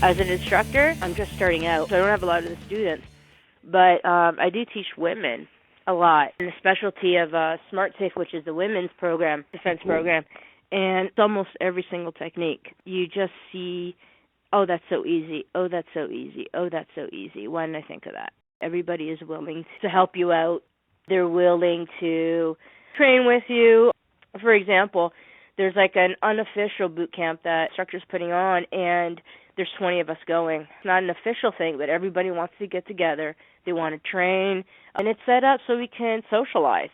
As an instructor, I'm just starting out, so I don't have a lot of the students, but I do teach women a lot in the specialty of Smart Safe, which is the women's program, defense program, and it's almost every single technique. You just see, oh, that's so easy, oh, that's so easy, oh, that's so easy. Why didn't I think of that? Everybody is willing to help you out. They're willing to train with you. For example, there's like an unofficial boot camp that instructor's putting on, and there's 20 of us going. It's not an official thing, but everybody wants to get together. They want to train, and it's set up so we can socialize.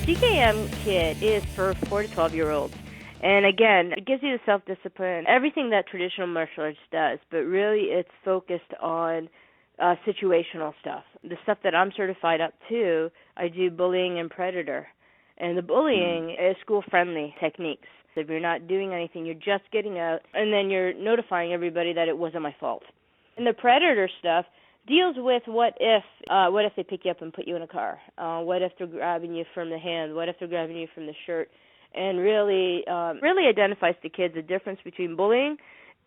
CKM kit is for 4 to 12-year-olds. And again, it gives you the self-discipline, everything that traditional martial arts does, but really it's focused on situational stuff. The stuff that I'm certified up to, I do bullying and predator. And the bullying is school-friendly techniques. If you're not doing anything, you're just getting out, and then you're notifying everybody that it wasn't my fault. And the predator stuff deals with what if they pick you up and put you in a car? What if they're grabbing you from the hand? What if they're grabbing you from the shirt? And really identifies to kids the difference between bullying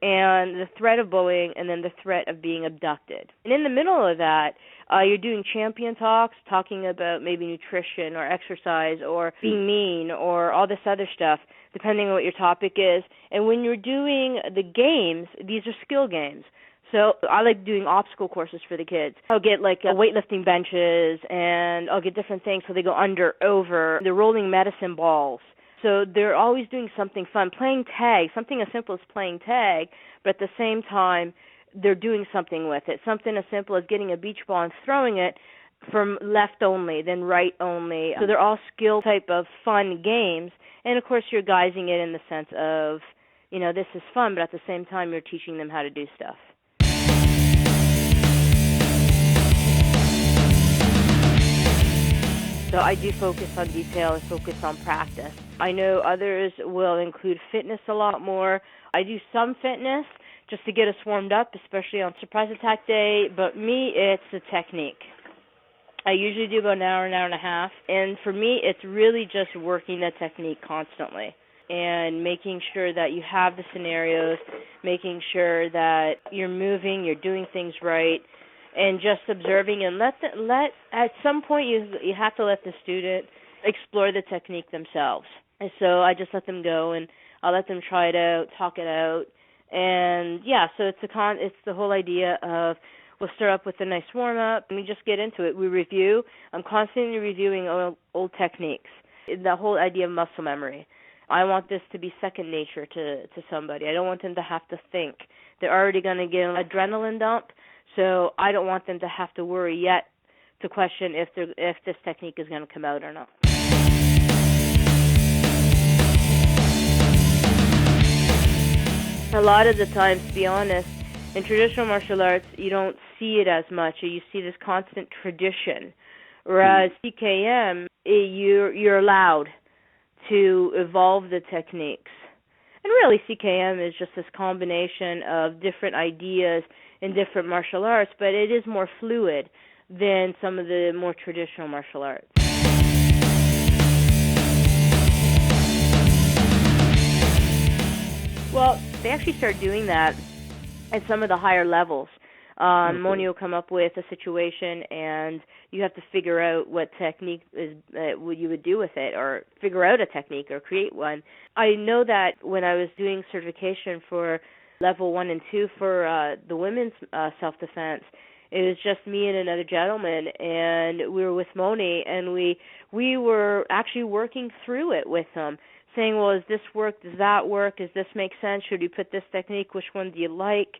and the threat of bullying and then the threat of being abducted. And in the middle of that, you're doing champion talks, talking about maybe nutrition or exercise or being mean or all this other stuff, depending on what your topic is. And when you're doing the games, these are skill games. So I like doing obstacle courses for the kids. I'll get like weightlifting benches, and I'll get different things so they go under, over. They're rolling medicine balls. So they're always doing something fun, playing tag, something as simple as playing tag, but at the same time, they're doing something with it, something as simple as getting a beach ball and throwing it from left only, then right only. So they're all skill type of fun games, and of course you're guising it in the sense of, you know, this is fun, but at the same time you're teaching them how to do stuff. So I do focus on detail and focus on practice. I know others will include fitness a lot more. I do some fitness just to get us warmed up, especially on surprise attack day, but me, it's the technique. I usually do about an hour and a half, and for me, it's really just working the technique constantly and making sure that you have the scenarios, making sure that you're moving, you're doing things right, and just observing, and let at some point you have to let the student explore the technique themselves. And so I just let them go, and I'll let them try it out, talk it out, and yeah. So it's the whole idea of we'll start up with a nice warm up, and we just get into it. We review. I'm constantly reviewing old techniques. The whole idea of muscle memory. I want this to be second nature to somebody. I don't want them to have to think. They're already going to get an adrenaline dump. So I don't want them to have to worry yet to question if this technique is going to come out or not. A lot of the times, to be honest, in traditional martial arts, you don't see it as much, or you see this constant tradition. Whereas CKM, you're allowed to evolve the techniques. And really, CKM is just this combination of different ideas in different martial arts, but it is more fluid than some of the more traditional martial arts. Well, they actually start doing that at some of the higher levels. Moni will come up with a situation, and you have to figure out what technique what you would do with it, or figure out a technique or create one. I know that when I was doing certification for level 1 and 2 for the women's self-defense, it was just me and another gentleman, and we were with Moni, and we were actually working through it with them, saying, well, does this work? Does that work? Does this make sense? Should we put this technique? Which one do you like?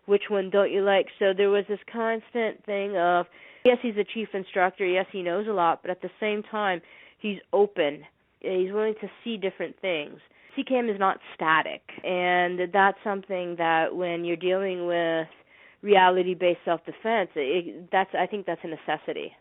Which one don't you like? So there was this constant thing of, yes, he's a chief instructor, yes, he knows a lot, but at the same time, he's open. He's willing to see different things. CKM is not static, and that's something that when you're dealing with reality-based self-defense, I think that's a necessity.